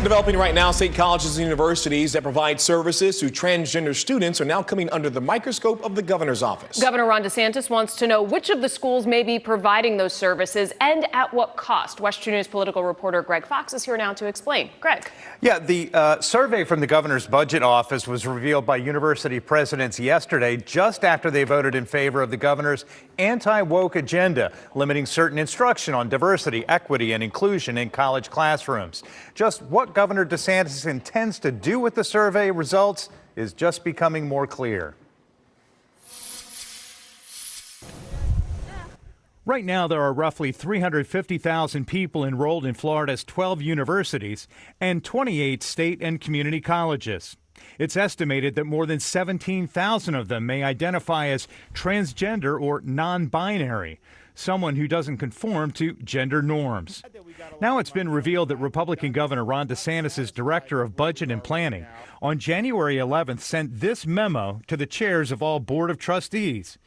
Developing right now, state colleges and universities that provide services to transgender students are now coming under the microscope of the governor's office. Governor Ron DeSantis wants to know which of the schools may be providing those services and at what cost. West 2 News political reporter Greg Fox is here now to explain. Greg. Yeah, the survey from the governor's budget office was revealed by university presidents yesterday, just after they voted in favor of the governor's anti-woke agenda, limiting certain instruction on diversity, equity, and inclusion in college classrooms. Just what Governor DeSantis intends to do with the survey results is just becoming more clear. Right now, there are roughly 350,000 people enrolled in Florida's 12 universities and 28 state and community colleges. It's estimated that more than 17,000 of them may identify as transgender or non-binary, someone who doesn't conform to gender norms. Now it's been revealed that Republican Governor Ron DeSantis' director of budget and planning on January 11th sent this memo to the chairs of all board of trustees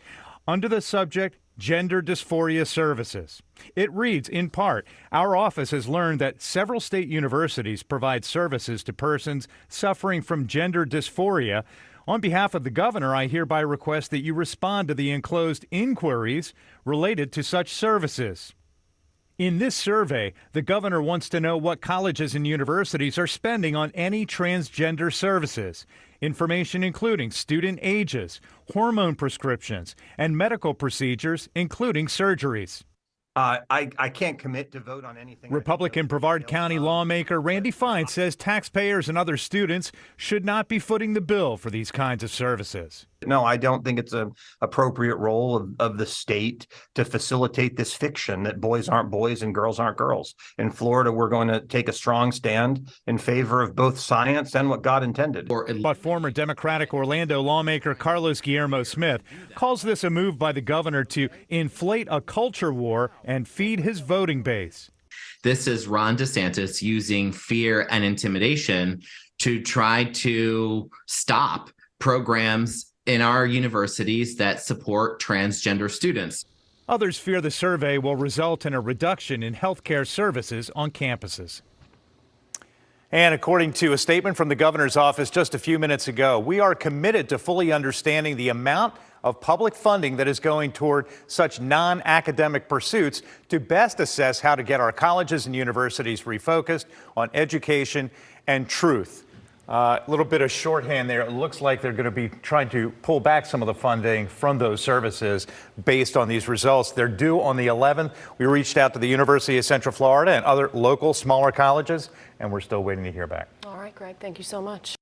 under the subject Gender Dysphoria Services. It reads, in part, our office has learned that several state universities provide services to persons suffering from gender dysphoria. On behalf of the governor, I hereby request that you respond to the enclosed inquiries related to such services. In this survey, the governor wants to know what colleges and universities are spending on any transgender services. Information including student ages, hormone prescriptions, and medical procedures, including surgeries. I can't commit to vote on anything. Republican Brevard County lawmaker Randy Fine says taxpayers and other students should not be footing the bill for these kinds of services. No, I don't think it's an appropriate role of the state to facilitate this fiction that boys aren't boys and girls aren't girls. In Florida, we're going to take a strong stand in favor of both science and what God intended. But former Democratic Orlando lawmaker Carlos Guillermo Smith calls this a move by the governor to inflate a culture war and feed his voting base. This is Ron DeSantis using fear and intimidation to try to stop programs in our universities that support transgender students. Others fear the survey will result in a reduction in healthcare services on campuses. And according to a statement from the governor's office just a few minutes ago, we are committed to fully understanding the amount of public funding that is going toward such non-academic pursuits to best assess how to get our colleges and universities refocused on education and truth. A little bit of shorthand there. It looks like they're going to be trying to pull back some of the funding from those services based on these results. They're due on the 11th. We reached out to the University of Central Florida and other local smaller colleges, and we're still waiting to hear back. All right, Greg, thank you so much.